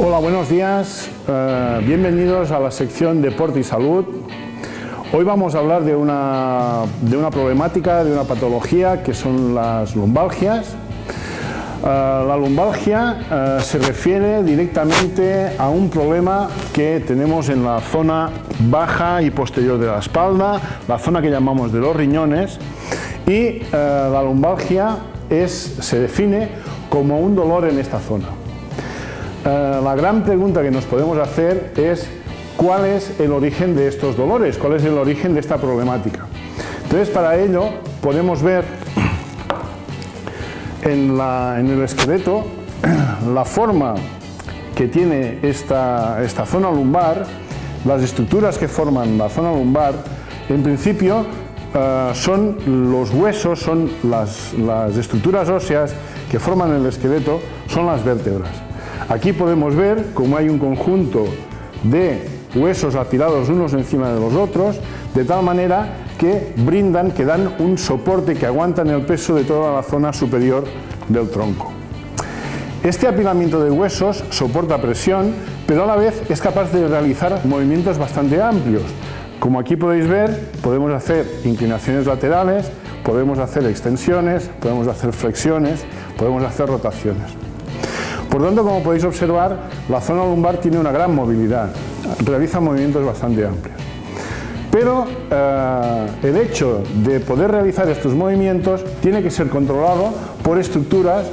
Hola, buenos días. Bienvenidos a la sección Deporte y Salud. Hoy vamos a hablar de una problemática, de una patología que son las lumbalgias. La lumbalgia se refiere directamente a un problema que tenemos en la zona baja y posterior de la espalda, la zona que llamamos de los riñones, y la lumbalgia se define como un dolor en esta zona. La gran pregunta que nos podemos hacer es ¿cuál es el origen de estos dolores? ¿Cuál es el origen de esta problemática? Entonces, para ello podemos ver en el esqueleto la forma que tiene esta zona lumbar, las estructuras que forman la zona lumbar. En principio son los huesos, son las estructuras óseas que forman el esqueleto, son las vértebras. Aquí podemos ver cómo hay un conjunto de huesos apilados unos encima de los otros, de tal manera que dan un soporte, que aguantan el peso de toda la zona superior del tronco. Este apilamiento de huesos soporta presión, pero a la vez es capaz de realizar movimientos bastante amplios. Como aquí podéis ver, podemos hacer inclinaciones laterales, podemos hacer extensiones, podemos hacer flexiones, podemos hacer rotaciones. Por tanto, como podéis observar, la zona lumbar tiene una gran movilidad, realiza movimientos bastante amplios. Pero el hecho de poder realizar estos movimientos tiene que ser controlado por estructuras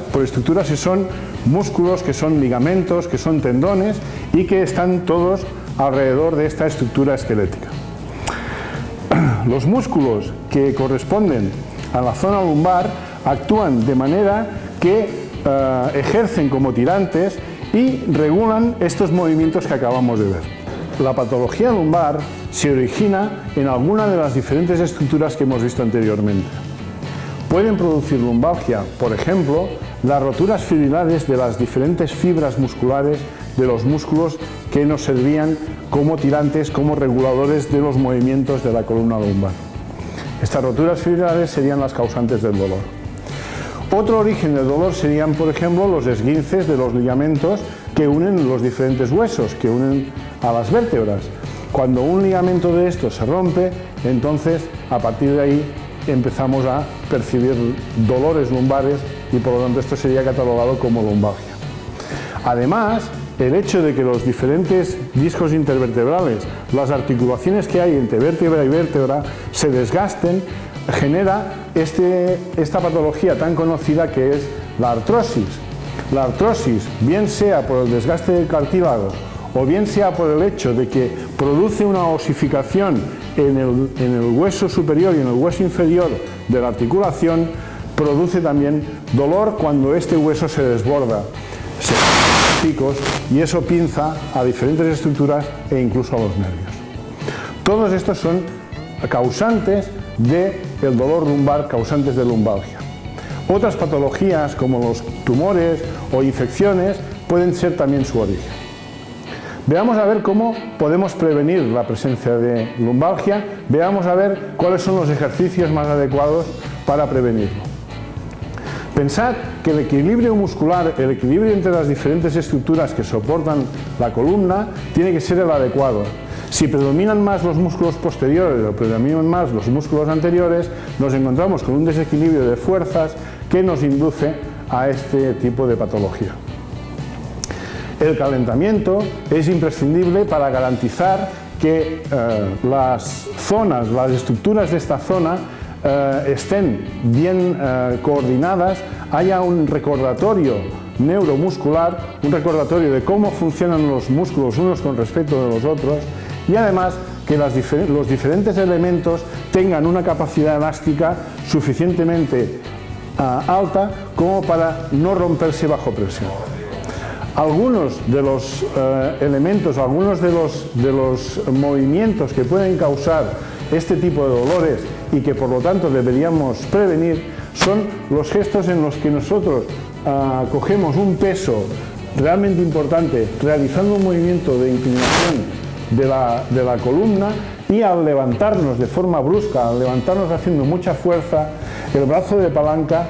que son músculos, que son ligamentos, que son tendones y que están todos alrededor de esta estructura esquelética. Los músculos que corresponden a la zona lumbar actúan de manera que ejercen como tirantes y regulan estos movimientos que acabamos de ver. La patología lumbar se origina en alguna de las diferentes estructuras que hemos visto anteriormente. Pueden producir lumbalgia, por ejemplo, las roturas fibrilares de las diferentes fibras musculares de los músculos que nos servían como tirantes, como reguladores de los movimientos de la columna lumbar. Estas roturas fibrilares serían las causantes del dolor. Otro origen del dolor serían, por ejemplo, los esguinces de los ligamentos que unen los diferentes huesos, que unen a las vértebras. Cuando un ligamento de estos se rompe, entonces a partir de ahí empezamos a percibir dolores lumbares y por lo tanto esto sería catalogado como lumbalgia. Además, el hecho de que los diferentes discos intervertebrales, las articulaciones que hay entre vértebra y vértebra, se desgasten, genera esta patología tan conocida que es la artrosis. La artrosis, bien sea por el desgaste del cartílago o bien sea por el hecho de que produce una osificación en el hueso superior y en el hueso inferior de la articulación, produce también dolor cuando este hueso se desborda, se forman picos y eso pinza a diferentes estructuras e incluso a los nervios. Todos estos son causantes del dolor lumbar, causantes de lumbalgia. Otras patologías como los tumores o infecciones pueden ser también su origen. Veamos a ver cómo podemos prevenir la presencia de lumbalgia, veamos a ver cuáles son los ejercicios más adecuados para prevenirlo. Pensad que el equilibrio muscular, el equilibrio entre las diferentes estructuras que soportan la columna tiene que ser el adecuado. Si predominan más los músculos posteriores o predominan más los músculos anteriores, nos encontramos con un desequilibrio de fuerzas que nos induce a este tipo de patología. El calentamiento es imprescindible para garantizar que las estructuras de esta zona estén bien coordinadas, haya un recordatorio neuromuscular, un recordatorio de cómo funcionan los músculos unos con respecto de los otros y además que los diferentes elementos tengan una capacidad elástica suficientemente alta como para no romperse bajo presión. Algunos de los elementos, algunos de los movimientos que pueden causar este tipo de dolores y que por lo tanto deberíamos prevenir son los gestos en los que nosotros cogemos un peso realmente importante realizando un movimiento de inclinación de la columna y al levantarnos de forma brusca, al levantarnos haciendo mucha fuerza, el brazo de palanca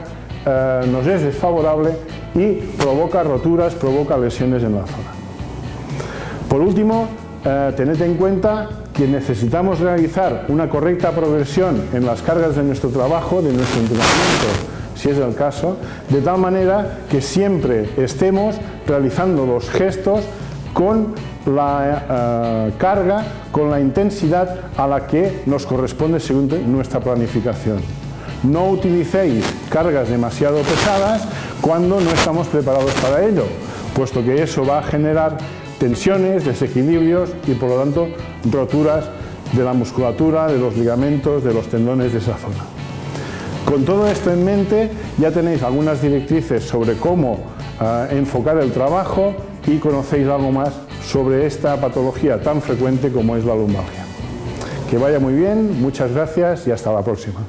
nos es desfavorable y provoca roturas, provoca lesiones en la zona. Por último, tened en cuenta que necesitamos realizar una correcta progresión en las cargas de nuestro trabajo, de nuestro entrenamiento, si es el caso, de tal manera que siempre estemos realizando los gestos con la carga, con la intensidad a la que nos corresponde según nuestra planificación. No utilicéis cargas demasiado pesadas cuando no estamos preparados para ello, puesto que eso va a generar tensiones, desequilibrios y por lo tanto roturas de la musculatura, de los ligamentos, de los tendones de esa zona. Con todo esto en mente ya tenéis algunas directrices sobre cómo enfocar el trabajo y conocéis algo más sobre esta patología tan frecuente como es la lumbalgia. Que vaya muy bien, muchas gracias y hasta la próxima.